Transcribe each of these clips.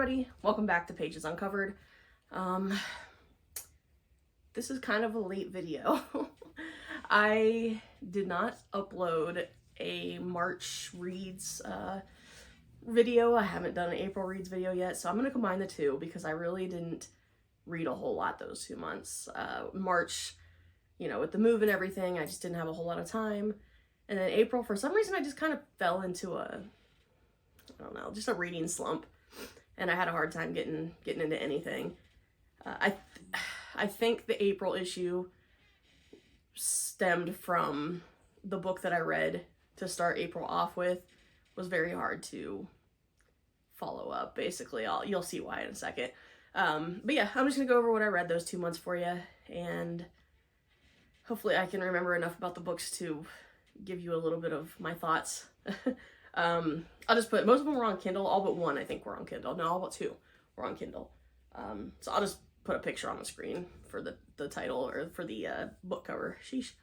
everybody, welcome back to Pages Uncovered. This is kind of a late video. I did not upload a March Reads video. I haven't done an April Reads video yet, so I'm going to combine the two because I really didn't read a whole lot those 2 months. March, with the move and everything, I just didn't have a whole lot of time. And then April, for some reason, I just kind of fell into just a reading slump. And I had a hard time getting into anything. I think the April issue stemmed from the book that I read to start April off with. Was very hard to follow up. Basically, you'll see why in a second. But yeah, I'm just gonna go over what I read those 2 months for you, and hopefully I can remember enough about the books to give you a little bit of my thoughts. I'll just put, most of them were on Kindle, all but one I think were on Kindle. No, all but two were on Kindle. So I'll just put a picture on the screen for the title, or for the book cover. Sheesh.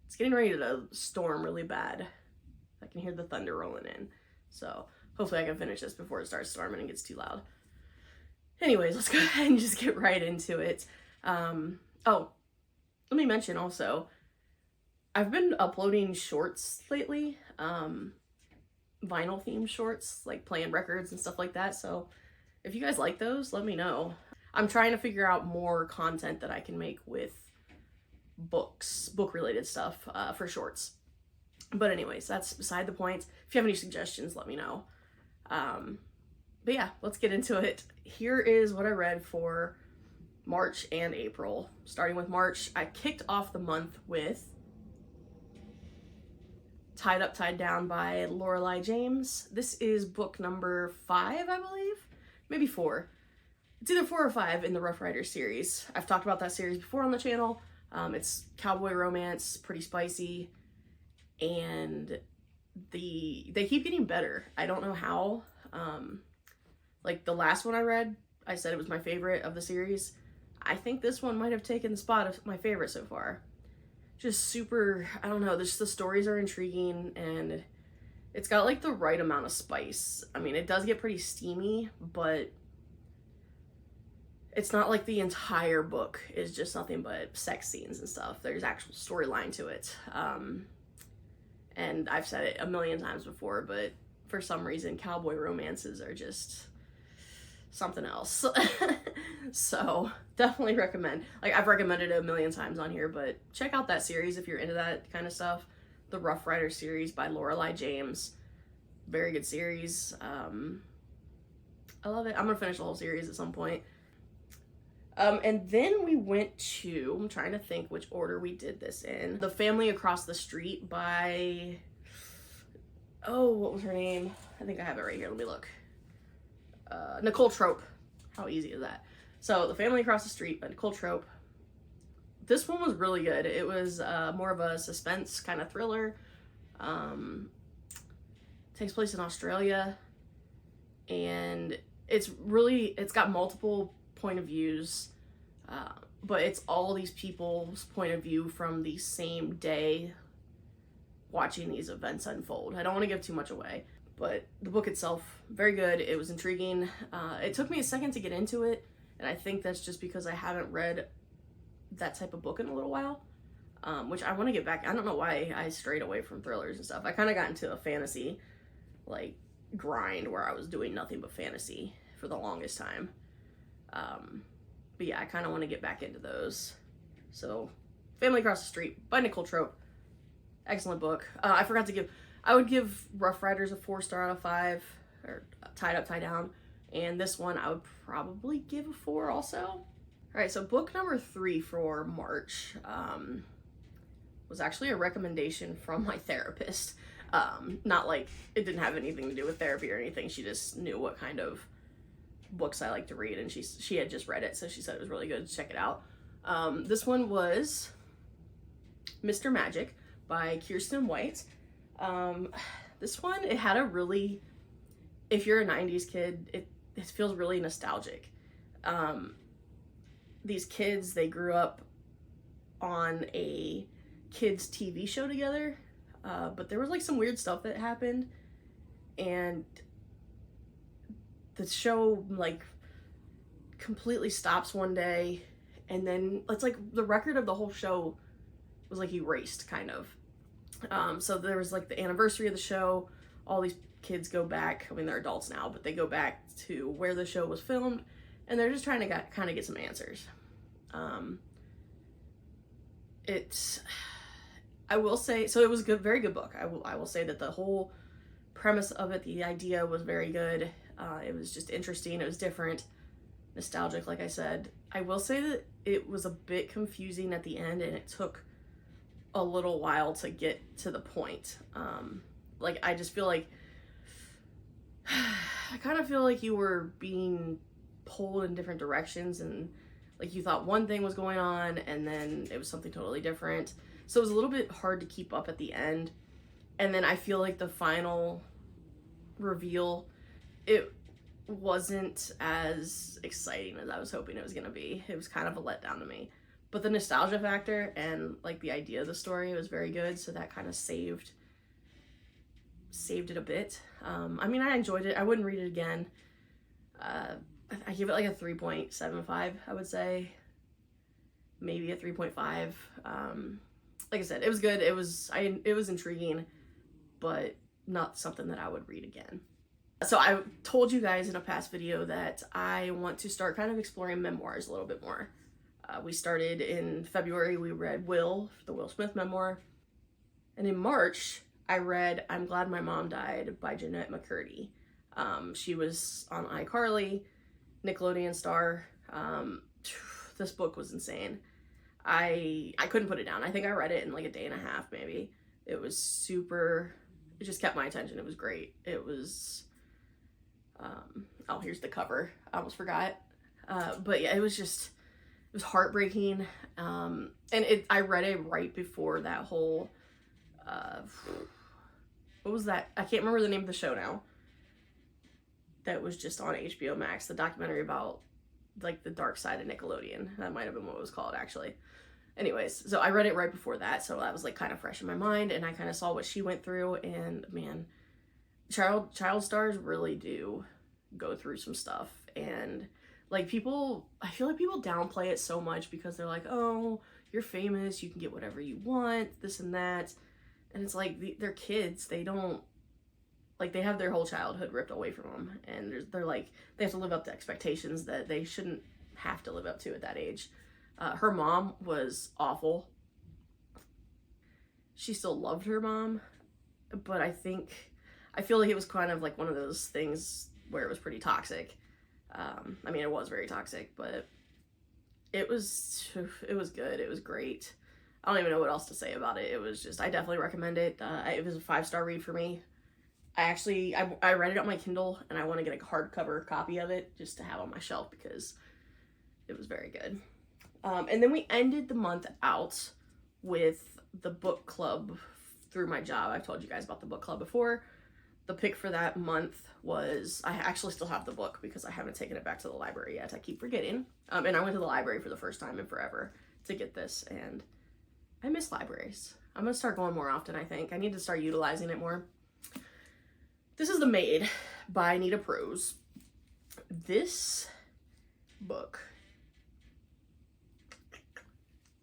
It's getting ready to storm really bad. I can hear the thunder rolling in. So hopefully I can finish this before it starts storming and gets too loud. Anyways, let's go ahead and just get right into it. Oh, let me mention also, I've been uploading shorts lately, vinyl themed shorts, like playing records and stuff like that. So if you guys like those, let me know. I'm trying to figure out more content that I can make with book related stuff for shorts. But anyways, that's beside the point. If you have any suggestions, let me know. But yeah, let's get into it. Here is what I read for March and April. Starting with March, I kicked off the month with Tied Up, Tied Down by Lorelei James. This is book number 5, I believe. Maybe 4. It's either 4 or 5 in the Rough Riders series. I've talked about that series before on the channel. It's cowboy romance, pretty spicy, and they keep getting better. I don't know how. Like the last one I read, I said it was my favorite of the series. I think this one might have taken the spot of my favorite so far. Just super, I don't know, the stories are intriguing, and it's got like the right amount of spice. I mean, it does get pretty steamy, but it's not like the entire book is just nothing but sex scenes and stuff. There's actual storyline to it. And I've said it a million times before, but for some reason, cowboy romances are just something else. So definitely recommend. Like, I've recommended it a million times on here, but check out that series if you're into that kind of stuff. The Rough Riders series by Lorelei James. Very good series. I love it. I'm gonna finish the whole series at some point. And then we went to, I'm trying to think which order we did this in. The Family Across the Street by, oh, what was her name? I think I have it right here. Let me look. Nicole Trope. How easy is that? So, The Family Across the Street by Nicole Trope. This one was really good. It was more of a suspense kind of thriller. Takes place in Australia. And it's got multiple point of views. But it's all these people's point of view from the same day watching these events unfold. I don't want to give too much away. But the book itself, very good. It was intriguing. It took me a second to get into it, and I think that's just because I haven't read that type of book in a little while, which I want to get back. I don't know why I strayed away from thrillers and stuff. I kind of got into a fantasy, like, grind where I was doing nothing but fantasy for the longest time. But yeah, I kind of want to get back into those. So, Family Across the Street by Nicole Trope. Excellent book. I would give Rough Riders a 4-star out of 5, or Tied Up, Tied Down. And this one I would probably give a 4 also. All right, so book number 3 for March was actually a recommendation from my therapist. Not like it didn't have anything to do with therapy or anything. She just knew what kind of books I like to read, and she had just read it, so she said it was really good to check it out. This one was Mr. Magic by Kiersten White. This one, it had a really, if you're a 90s kid, it feels really nostalgic. These kids, they grew up on a kids TV show together, but there was like some weird stuff that happened, and the show like completely stops one day, and then it's like the record of the whole show was like erased, kind of. So there was like the anniversary of the show. All these kids go back. I mean, they're adults now, but they go back to where the show was filmed, and they're just trying to kind of get some answers. I will say, so it was a good, very good book. I will say that the whole premise of it, the idea was very good. It was just interesting. It was different, nostalgic, like I said. I will say that it was a bit confusing at the end, and it took a little while to get to the point. Like, I just feel like, I kind of feel like you were being pulled in different directions, and like you thought one thing was going on, and then it was something totally different. So it was a little bit hard to keep up at the end. And then I feel like the final reveal, it wasn't as exciting as I was hoping it was going to be. It was kind of a letdown to me. But the nostalgia factor and like the idea of the story was very good, so that kind of saved it a bit. I mean, I enjoyed it. I wouldn't read it again. I give it like a 3.75, I would say. Maybe a 3.5. Like I said, it was good. It was intriguing, but not something that I would read again. So I told you guys in a past video that I want to start kind of exploring memoirs a little bit more. We started in February, we read Will, the Will Smith memoir. And in March, I read I'm Glad My Mom Died by Jennette McCurdy. She was on iCarly, Nickelodeon star. This book was insane. I couldn't put it down. I think I read it in like a day and a half, maybe. It was super, it just kept my attention. It was great. It was, oh, here's the cover. I almost forgot. But yeah, it was heartbreaking. And I read it right before that whole, what was that? I can't remember the name of the show now. That was just on HBO Max, the documentary about like the dark side of Nickelodeon. That might have been what it was called, actually. Anyways, so I read it right before that, so that was like kind of fresh in my mind, and I kind of saw what she went through, and man, child stars really do go through some stuff. And like I feel like people downplay it so much because they're like, oh, you're famous, you can get whatever you want, this and that. And it's like, they're kids, they don't, like, they have their whole childhood ripped away from them, and they're like, they have to live up to expectations that they shouldn't have to live up to at that age. Her mom was awful. She still loved her mom, but I feel like it was kind of like one of those things where it was pretty toxic. I mean, it was very toxic, but it was good. It was great. I don't even know what else to say about it. It was just, I definitely recommend it. It was a 5-star read for me. I read it on my Kindle, and I want to get a hardcover copy of it just to have on my shelf because it was very good. And then we ended the month out with the book club through my job. I've told you guys about the book club before. The pick for that month was, I actually still have the book because I haven't taken it back to the library yet. I keep forgetting. And I went to the library for the first time in forever to get this, and I miss libraries. I'm gonna start going more often, I think. I need to start utilizing it more. This is The Maid by Nita Prose. This book,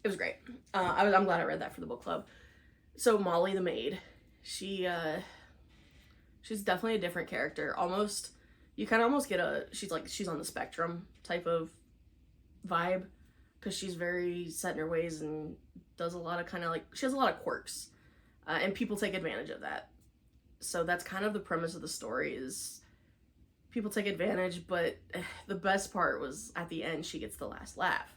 it was great. I'm glad I read that for the book club. So Molly the maid, she's definitely a different character. Almost, you kind of almost get she's on the spectrum type of vibe, because she's very set in her ways and does a lot of she has a lot of quirks, and people take advantage of that. So that's kind of the premise of the story, is people take advantage, but the best part was at the end, she gets the last laugh.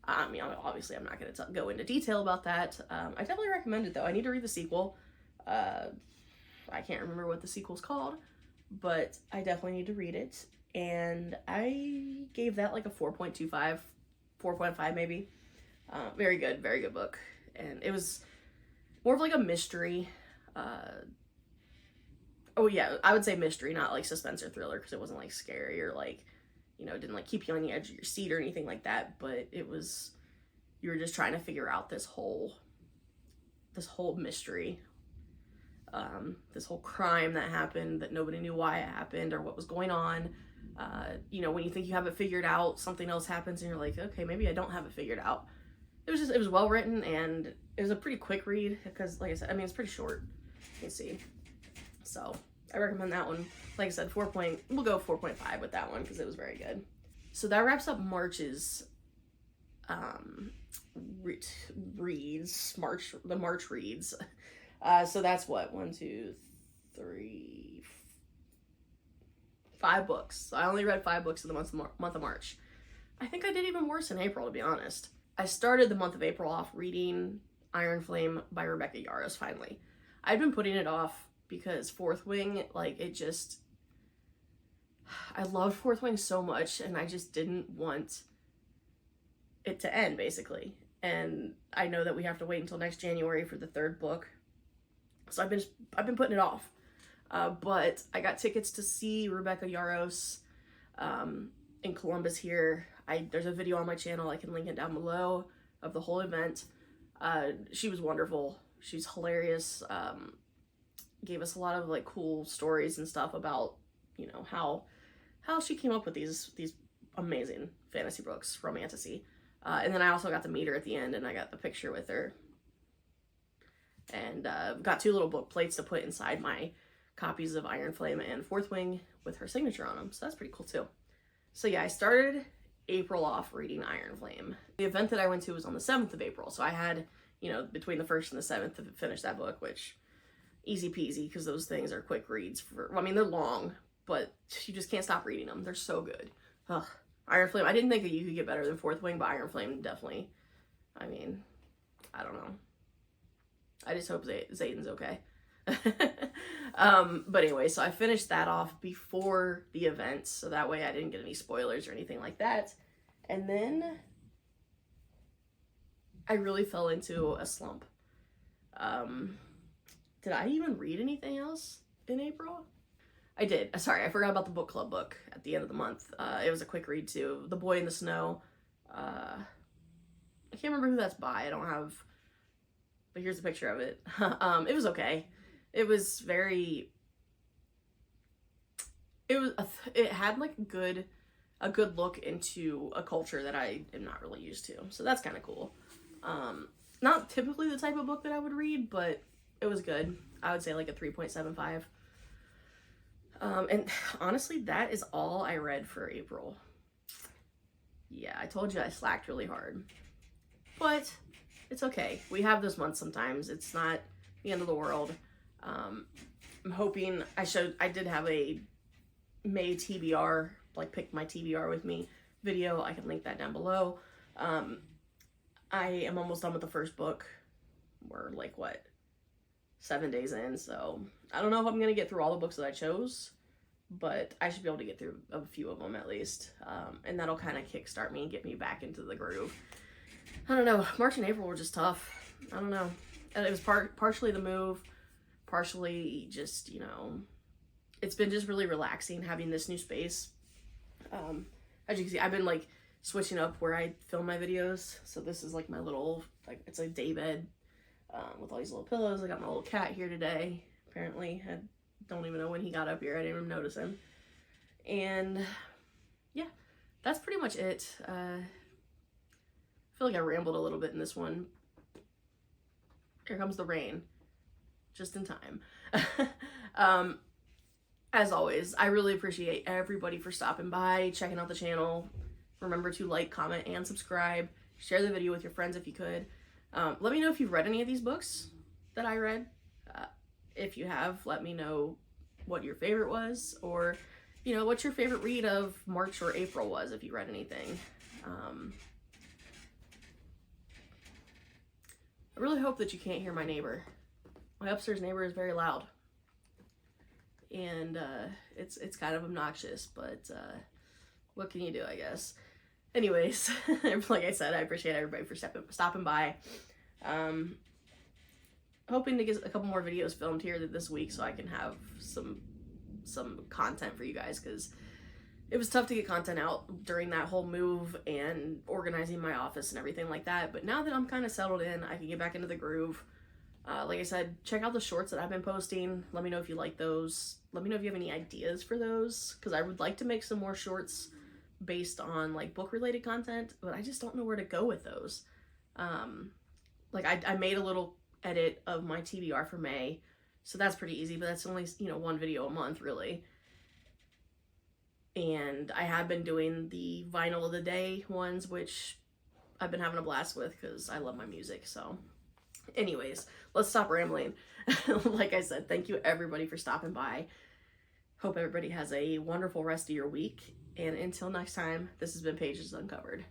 I mean, obviously I'm not going to go into detail about that. I definitely recommend it though. I need to read the sequel. I can't remember what the sequel's called, but I definitely need to read it. And I gave that like a 4.25, 4.5 maybe. Very good book. And it was more of like a mystery. Oh yeah, I would say mystery, not like suspense or thriller, because it wasn't like scary or like, you know, it didn't like keep you on the edge of your seat or anything like that, but it was, you were just trying to figure out this whole mystery, this whole crime that happened that nobody knew why it happened or what was going on. You know, when you think you have it figured out, something else happens and you're like, okay, maybe I don't have it figured out. It was well written, and it was a pretty quick read because, like I said, I mean, it's pretty short. You can see. So I recommend that one. Like I said, we'll go 4.5 with that one because it was very good. So that wraps up March's reads, the March reads. So that's what, 1, 2, 3, 5 books. So I only read 5 books in the month of March. I think I did even worse in April, to be honest. I started the month of April off reading Iron Flame by Rebecca Yarros, finally. I'd been putting it off because Fourth Wing, like, I loved Fourth Wing so much, and I just didn't want it to end, basically. And I know that we have to wait until next January for the 3rd book, so I've been putting it off. But I got tickets to see Rebecca Yarros in Columbus here. There's a video on my channel, I can link it down below, of the whole event. She was wonderful. She's hilarious. Gave us a lot of like cool stories and stuff about, you know, how she came up with these amazing fantasy books, romantasy. And then I also got to meet her at the end, and I got the picture with her. And got 2 little book plates to put inside my copies of Iron Flame and Fourth Wing with her signature on them. So that's pretty cool too. So yeah, I started April off reading Iron Flame. The event that I went to was on the 7th of April. So I had, you know, between the 1st and the 7th to finish that book, which easy peasy, because those things are quick reads. I mean, they're long, but you just can't stop reading them. They're so good. Ugh. Iron Flame, I didn't think that you could get better than Fourth Wing, but Iron Flame definitely, I mean, I don't know. I just hope Zayden's okay. But anyway, so I finished that off before the event, so that way I didn't get any spoilers or anything like that. And then I really fell into a slump. Did I even read anything else in April? I did. Sorry, I forgot about the book club book at the end of the month. It was a quick read too. The Boy in the Snow. I can't remember who that's by. I don't have, but here's a picture of it. It was okay. It was very, it had like a good look into a culture that I am not really used to. So that's kind of cool. Not typically the type of book that I would read, but it was good. I would say like a 3.75. And honestly, that is all I read for April. Yeah, I told you I slacked really hard. But it's okay. We have those months sometimes. It's not the end of the world. I'm hoping I did have a May TBR, like pick my TBR with me video. I can link that down below. I am almost done with the first book. We're like, what, 7 days in, so I don't know if I'm gonna get through all the books that I chose, but I should be able to get through a few of them at least, and that'll kind of kickstart me and get me back into the groove. I don't know, March and April were just tough. I don't know, and it was partially the move, partially just, you know, it's been just really relaxing having this new space. As you can see, I've been like switching up where I film my videos, so this is like my little, like, it's a day bed with all these little pillows. I got my little cat here today, apparently. I don't even know when he got up here. I didn't even notice him. And yeah, that's pretty much it. I feel like I rambled a little bit in this one. Here comes the rain, just in time. As always, I really appreciate everybody for stopping by, checking out the channel. Remember to like, comment, and subscribe. Share the video with your friends if you could. Let me know if you've read any of these books that I read. If you have, let me know what your favorite was, or, you know, what your favorite read of March or April was, if you read anything. I really hope that you can't hear my neighbor. My upstairs neighbor is very loud. And it's kind of obnoxious, but what can you do, I guess. Anyways, like I said, I appreciate everybody for stopping by. Hoping to get a couple more videos filmed here this week so I can have some content for you guys, because it was tough to get content out during that whole move and organizing my office and everything like that. But now that I'm kind of settled in, I can get back into the groove. Like I said, check out the shorts that I've been posting. Let me know if you like those. Let me know if you have any ideas for those, because I would like to make some more shorts based on like book related content, but I just don't know where to go with those. Like I made a little edit of my TBR for May, so that's pretty easy, but that's only, you know, one video a month really. And I have been doing the vinyl of the day ones, which I've been having a blast with because I love my music. So anyways, let's stop rambling. Like I said, thank you everybody for stopping by. Hope everybody has a wonderful rest of your week. And until next time, this has been Pages Uncovered.